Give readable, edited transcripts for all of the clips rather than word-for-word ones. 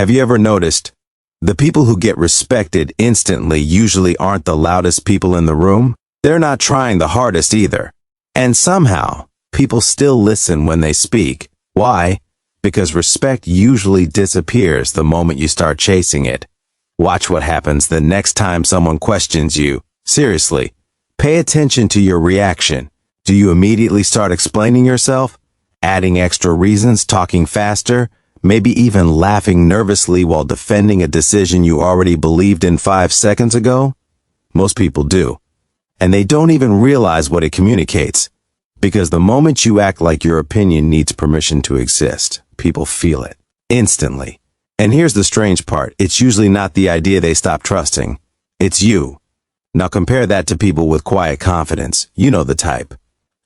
Have you ever noticed the people who get respected instantly usually aren't the loudest people in the room? They're not trying the hardest either. And somehow, people still listen when they speak. Why? Because respect usually disappears the moment you start chasing it. Watch what happens the next time someone questions you. Seriously, pay attention to your reaction. Do you immediately start explaining yourself? Adding extra reasons, talking faster? Maybe even laughing nervously while defending a decision you already believed in 5 seconds ago? Most people do. And they don't even realize what it communicates. Because the moment you act like your opinion needs permission to exist, people feel it. Instantly. And here's the strange part. It's usually not the idea they stop trusting. It's you. Now compare that to people with quiet confidence. You know the type.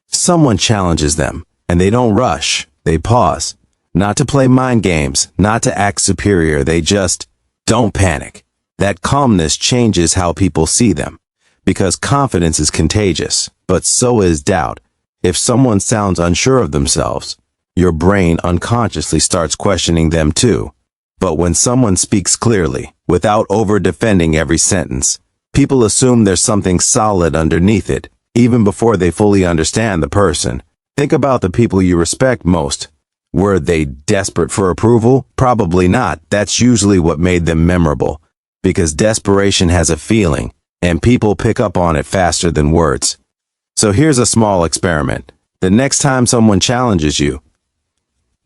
Someone challenges them, and they don't rush. They pause. Not to play mind games, not to act superior. They just don't panic. That calmness changes how people see them. Because confidence is contagious, but so is doubt. If someone sounds unsure of themselves, your brain unconsciously starts questioning them too. But when someone speaks clearly, without over-defending every sentence, people assume there's something solid underneath it, even before they fully understand the person. Think about the people you respect most. Were they desperate for approval? Probably not. That's usually what made them memorable. Because desperation has a feeling, and people pick up on it faster than words. So here's a small experiment. The next time someone challenges you,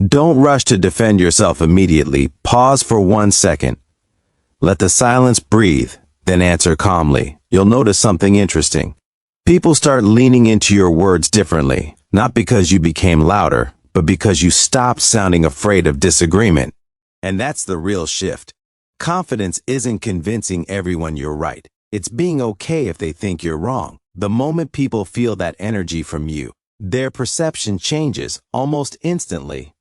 don't rush to defend yourself immediately. Pause for 1 second. Let the silence breathe, then answer calmly. You'll notice something interesting. People start leaning into your words differently, not because you became louder, but because you stopped sounding afraid of disagreement. And that's the real shift. Confidence isn't convincing everyone you're right. It's being okay if they think you're wrong. The moment people feel that energy from you, their perception changes almost instantly.